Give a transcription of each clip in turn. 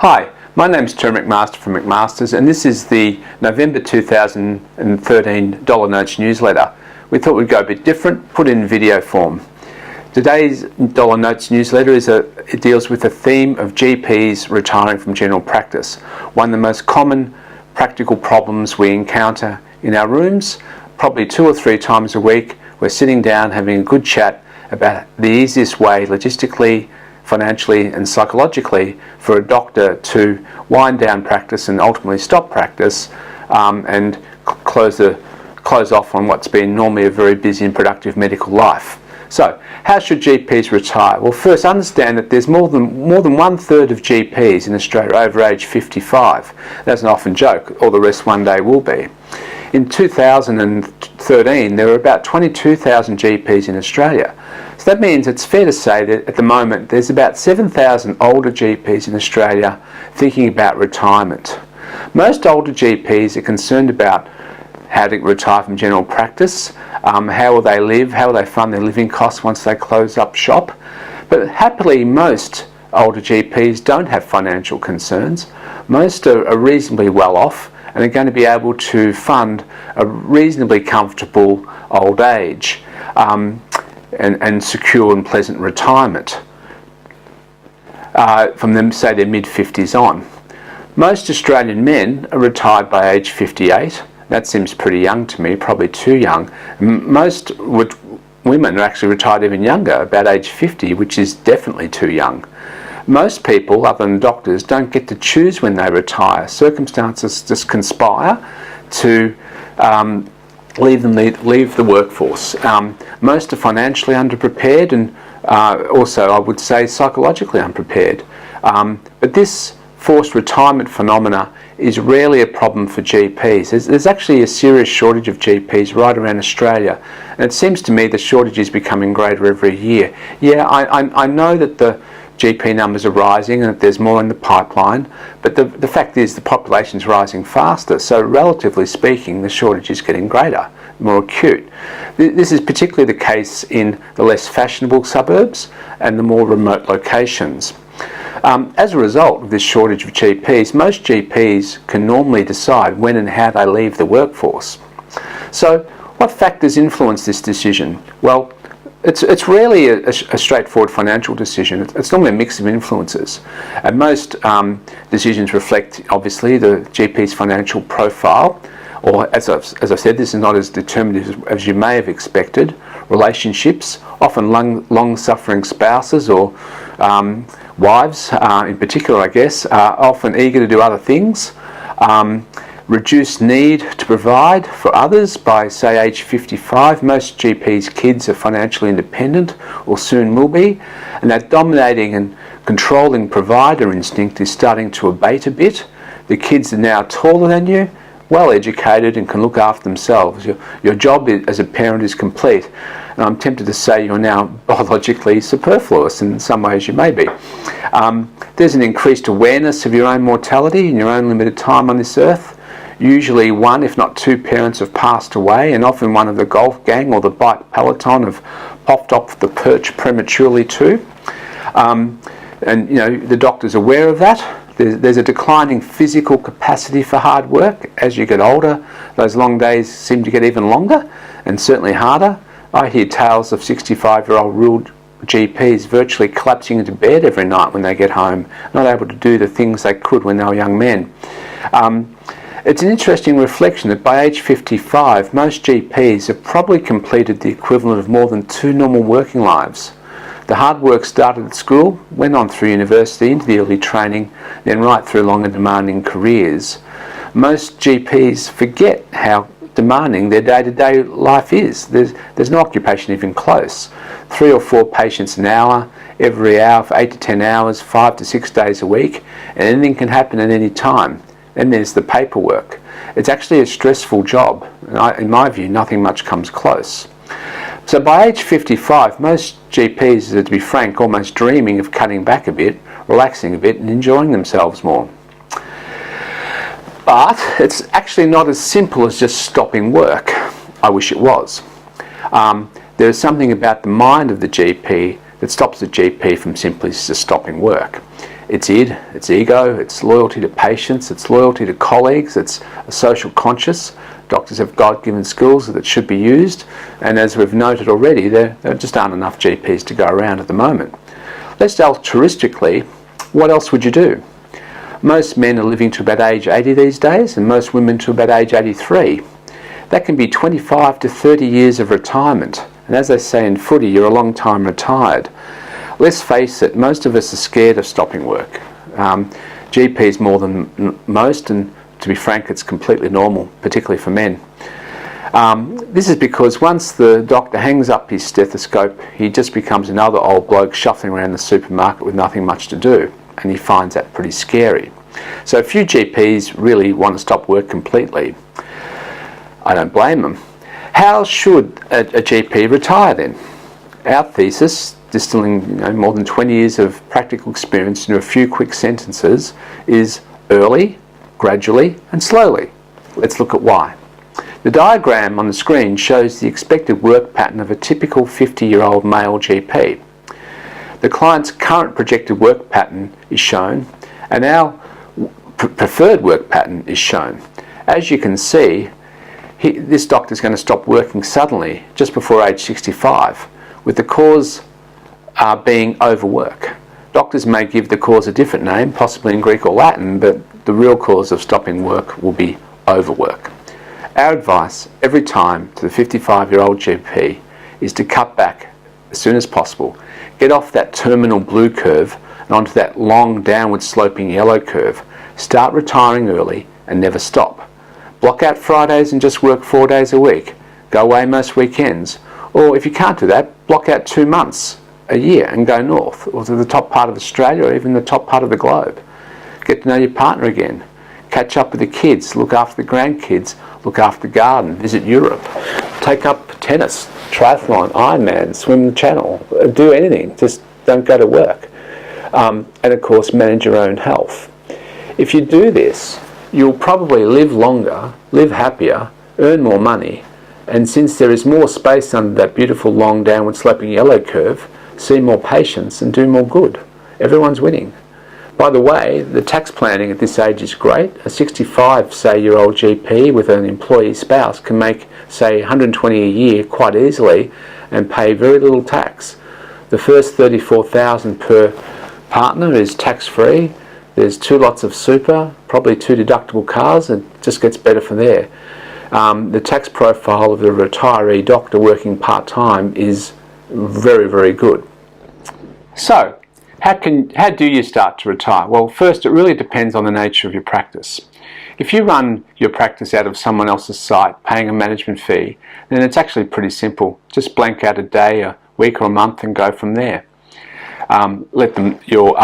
Hi, my name is McMasters from McMasters, and this is the November 2013 Dollar Notes newsletter. We thought we'd go a bit different, put in video form. Today's Dollar Notes newsletter it deals with the theme of GPs retiring from general practice, one of the most common practical problems we encounter in our rooms. Probably 2 or 3 times a week, we're sitting down having a good chat about the easiest way logistically, financially and psychologically for a doctor to wind down practice and ultimately stop practice and close off on what's been normally a very busy and productive medical life. So, how should GPs retire? Well, first understand that there's more than 1/3 of GPs in Australia over age 55. That's an often joke, all the rest one day will be. In 2013, there were about 22,000 GPs in Australia. So that means it's fair to say that at the moment there's about 7,000 older GPs in Australia thinking about retirement. Most older GPs are concerned about how to retire from general practice, how will they live, how will they fund their living costs once they close up shop. But happily, most older GPs don't have financial concerns. Most are reasonably well off and are going to be able to fund a reasonably comfortable old age and secure and pleasant retirement from them, say, their mid-50s on. Most Australian men are retired by age 58. That seems pretty young to me, probably too young. Most women are actually retired even younger, about age 50, which is definitely too young. Most people, other than doctors, don't get to choose when they retire. Circumstances just conspire to leave the workforce. Most are financially underprepared and also, I would say, psychologically unprepared. But this forced retirement phenomena is rarely a problem for GPs. There's actually a serious shortage of GPs right around Australia, and it seems to me the shortage is becoming greater every year. Yeah, I know that the GP numbers are rising and that there's more in the pipeline, but the fact is the population is rising faster, so relatively speaking the shortage is getting greater, more acute. This is particularly the case in the less fashionable suburbs and the more remote locations. As a result of this shortage of GPs, most GPs can normally decide when and how they leave the workforce. So what factors influence this decision? Well, it's rarely a straightforward financial decision. It's normally a mix of influences. And most decisions reflect, obviously, the GP's financial profile, or as I've said, this is not as determinative as you may have expected. Relationships, often long-suffering spouses or wives in particular, I guess, are often eager to do other things. Reduced need to provide for others by, say, age 55. Most GPs' kids are financially independent or soon will be, and that dominating and controlling provider instinct is starting to abate a bit. The kids are now taller than you, well educated and can look after themselves. Your job as a parent is complete, and I'm tempted to say you're now biologically superfluous. In some ways you may be. There's an increased awareness of your own mortality and your own limited time on this earth. Usually one, if not 2 parents have passed away, and often one of the golf gang or the bike peloton have popped off the perch prematurely too. And you know, the doctor's aware of that. There's a declining physical capacity for hard work. As you get older, those long days seem to get even longer and certainly harder. I hear tales of 65-year-old rural GPs virtually collapsing into bed every night when they get home, not able to do the things they could when they were young men. It's an interesting reflection that by age 55, most GPs have probably completed the equivalent of more than 2 normal working lives. The hard work started at school, went on through university into the early training, then right through long and demanding careers. Most GPs forget how demanding their day-to-day life is. There's no occupation even close. 3 or 4 patients an hour, every hour for 8 to 10 hours, 5 to 6 days a week, and anything can happen at any time. Then there's the paperwork. It's actually a stressful job, and in my view, nothing much comes close. So by age 55, most GPs are, to be frank, almost dreaming of cutting back a bit, relaxing a bit and enjoying themselves more. But it's actually not as simple as just stopping work. I wish it was. There's something about the mind of the GP that stops the GP from simply just stopping work. It's id, it's ego, it's loyalty to patients, it's loyalty to colleagues, it's a social conscience. Doctors have God-given skills that should be used, and as we've noted already, there just aren't enough GPs to go around at the moment. Less altruistically, what else would you do? Most men are living to about age 80 these days, and most women to about age 83. That can be 25 to 30 years of retirement, and as they say in footy, you're a long time retired. Let's face it, most of us are scared of stopping work. GPs more than most, and to be frank, it's completely normal, particularly for men. This is because once the doctor hangs up his stethoscope, he just becomes another old bloke shuffling around the supermarket with nothing much to do, and he finds that pretty scary. So few GPs really want to stop work completely. I don't blame them. How should a GP retire then? Our thesis, distilling more than 20 years of practical experience into a few quick sentences, is early, gradually and slowly. Let's look at why. The diagram on the screen shows the expected work pattern of a typical 50-year-old male GP. The client's current projected work pattern is shown, and our preferred work pattern is shown. As you can see, this doctor is going to stop working suddenly just before age 65, with the cause being overwork. Doctors may give the cause a different name, possibly in Greek or Latin, but the real cause of stopping work will be overwork. Our advice every time to the 55-year-old GP is to cut back as soon as possible. Get off that terminal blue curve and onto that long downward sloping yellow curve. Start retiring early and never stop. Block out Fridays and just work 4 days a week. Go away most weekends. Or if you can't do that, block out 2 months a year and go north, or to the top part of Australia, or even the top part of the globe. Get to know your partner again. Catch up with the kids, look after the grandkids, look after the garden, visit Europe, take up tennis, triathlon, Ironman, swim the channel, do anything, just don't go to work. And of course, manage your own health. If you do this, you'll probably live longer, live happier, earn more money, and since there is more space under that beautiful long downward sloping yellow curve, see more patients and do more good. Everyone's winning. By the way, the tax planning at this age is great. A 65-year-old GP with an employee spouse can make, say, $120 a year quite easily and pay very little tax. The first $34,000 per partner is tax-free. There's 2 lots of super, probably 2 deductible cars, and it just gets better from there. The tax profile of the retiree doctor working part-time is very, very good. So, how do you start to retire? Well, first, it really depends on the nature of your practice. If you run your practice out of someone else's site, paying a management fee, then it's actually pretty simple. Just blank out a day, a week or a month and go from there. Let your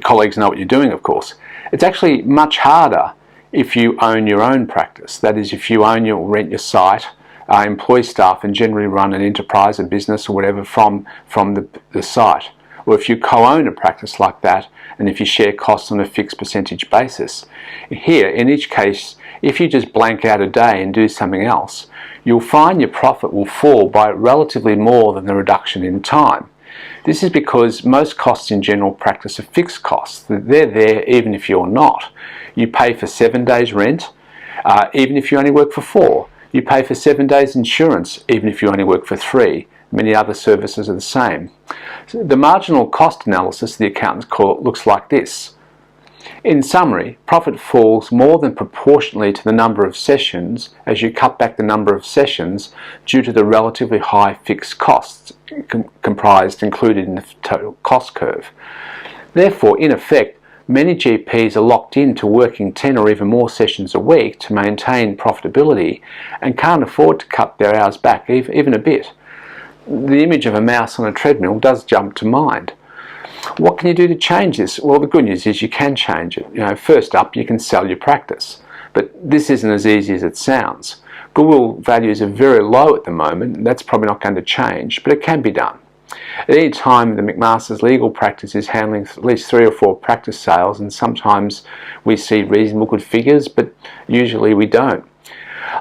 colleagues know what you're doing, of course. It's actually much harder if you own your own practice. That is, if you own or rent your site, employ staff and generally run an enterprise, a business or whatever from the site. Or if you co-own a practice like that, and if you share costs on a fixed percentage basis. Here, in each case, if you just blank out a day and do something else, you'll find your profit will fall by relatively more than the reduction in time. This is because most costs in general practice are fixed costs. They're there even if you're not. You pay for 7 days rent, even if you only work for 4. You pay for 7 days insurance, even if you only work for 3. Many other services are the same. So the marginal cost analysis, the accountants call it, looks like this. In summary, profit falls more than proportionally to the number of sessions as you cut back the number of sessions due to the relatively high fixed costs included in the total cost curve. Therefore, in effect, many GPs are locked into working 10 or even more sessions a week to maintain profitability and can't afford to cut their hours back even a bit. The image of a mouse on a treadmill does jump to mind. What can you do to change this? Well, the good news is you can change it. First up, you can sell your practice. But this isn't as easy as it sounds. Goodwill values are very low at the moment, and that's probably not going to change, but it can be done. At any time, the McMasters legal practice is handling at least 3 or 4 practice sales, and sometimes we see reasonable good figures, but usually we don't.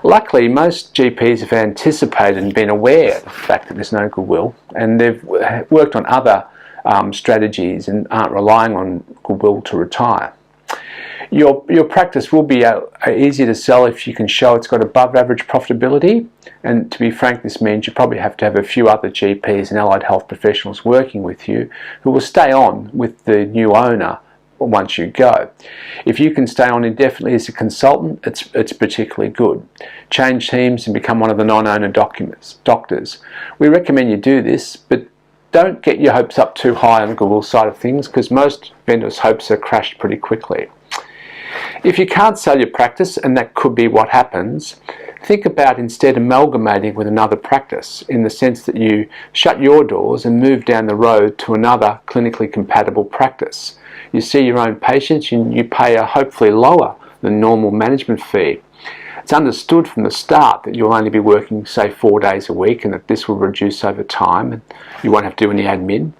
Luckily, most GPs have anticipated and been aware of the fact that there's no goodwill, and they've worked on other strategies and aren't relying on goodwill to retire. Your practice will be easier to sell if you can show it's got above average profitability, and to be frank, this means you probably have to have a few other GPs and allied health professionals working with you who will stay on with the new owner once you go. If you can stay on indefinitely as a consultant, it's particularly good. Change teams and become one of the non-owner doctors. We recommend you do this, but don't get your hopes up too high on the goodwill side of things, because most vendors' hopes are crashed pretty quickly. If you can't sell your practice, and that could be what happens, think about instead amalgamating with another practice, in the sense that you shut your doors and move down the road to another clinically compatible practice. You see your own patients and you pay a hopefully lower than normal management fee. It's understood from the start that you'll only be working, say, 4 days a week, and that this will reduce over time and you won't have to do any admin.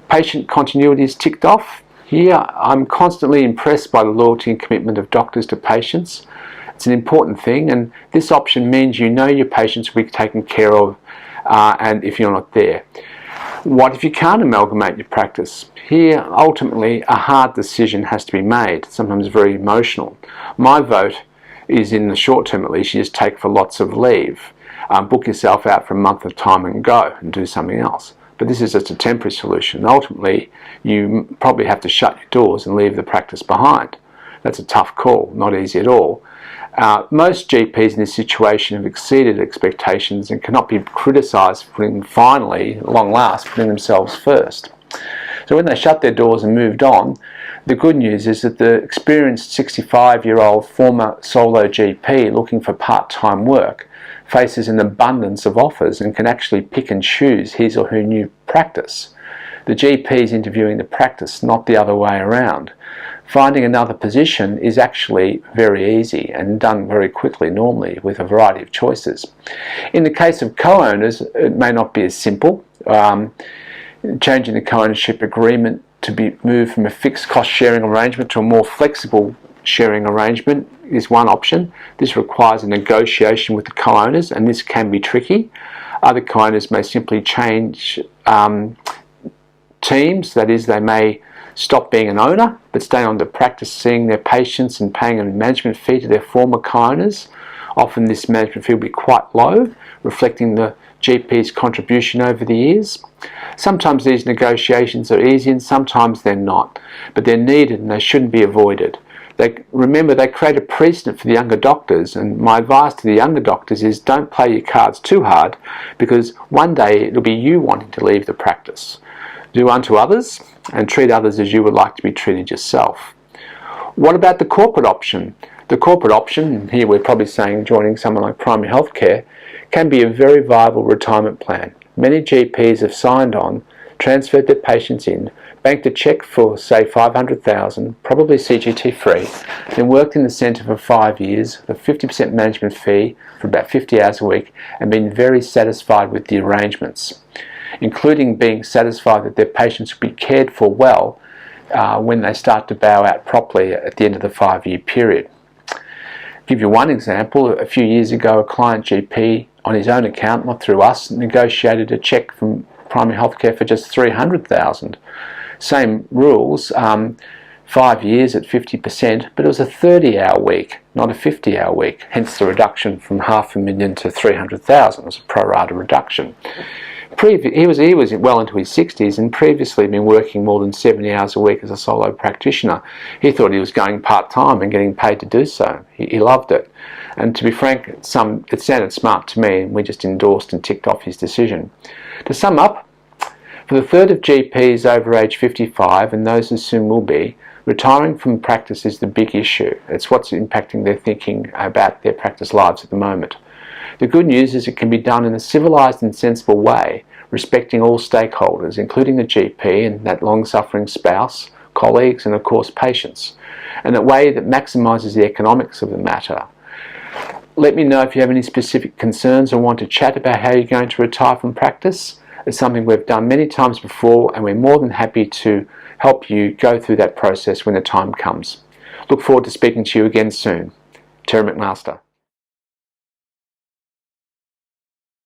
Patient continuity is ticked off. Here, I'm constantly impressed by the loyalty and commitment of doctors to patients. It's an important thing, and this option means you know your patients will be taken care of, and if you're not there. What if you can't amalgamate your practice? Here, ultimately, a hard decision has to be made, sometimes very emotional. My vote is, in the short term at least, you just take for lots of leave. Book yourself out for a month of time and go and do something else. But this is just a temporary solution. Ultimately, you probably have to shut your doors and leave the practice behind. That's a tough call, not easy at all. Most GPs in this situation have exceeded expectations and cannot be criticised for finally, at long last, putting themselves first. So when they shut their doors and moved on, the good news is that the experienced 65-year-old former solo GP looking for part-time work faces an abundance of offers and can actually pick and choose his or her new practice. The GP is interviewing the practice, not the other way around. Finding another position is actually very easy and done very quickly normally with a variety of choices. In the case of co-owners, it may not be as simple. Changing the co-ownership agreement to be moved from a fixed cost sharing arrangement to a more flexible sharing arrangement is one option. This requires a negotiation with the co-owners, and this can be tricky. Other co-owners may simply change teams, that is, they may stop being an owner but stay on to practice seeing their patients and paying a management fee to their former co-owners. Often this management fee will be quite low, reflecting the GP's contribution over the years. Sometimes these negotiations are easy and sometimes they're not, but they're needed and they shouldn't be avoided. Remember, they create a precedent for the younger doctors, and my advice to the younger doctors is don't play your cards too hard, because one day it'll be you wanting to leave the practice. Do unto others and treat others as you would like to be treated yourself. What about the corporate option? The corporate option, and here we're probably saying joining someone like primary healthcare, can be a very viable retirement plan. Many GPs have signed on, transferred their patients in, banked a cheque for, say, $500,000, probably CGT free, then worked in the centre for 5 years with a 50% management fee for about 50 hours a week, and been very satisfied with the arrangements, including being satisfied that their patients will be cared for well when they start to bow out properly at the end of the 5-year period. Give you one example. A few years ago, a client GP on his own account, not through us, negotiated a cheque from primary healthcare for just $300,000. Same rules, 5 years at 50%, but it was a 30-hour week, not a 50-hour week. Hence the reduction from $500,000 to $300,000. It was a pro-rata reduction. He was well into his 60s and previously been working more than 70 hours a week as a solo practitioner. He thought he was going part-time and getting paid to do so. He loved it. And to be frank, it sounded smart to me, and we just endorsed and ticked off his decision. To sum up, for the third of GPs over age 55, and those who soon will be, retiring from practice is the big issue. It's what's impacting their thinking about their practice lives at the moment. The good news is it can be done in a civilised and sensible way, respecting all stakeholders, including the GP and that long-suffering spouse, colleagues and of course patients, and a way that maximises the economics of the matter. Let me know if you have any specific concerns or want to chat about how you're going to retire from practice. It's something we've done many times before, and we're more than happy to help you go through that process when the time comes. Look forward to speaking to you again soon. Terry McMaster.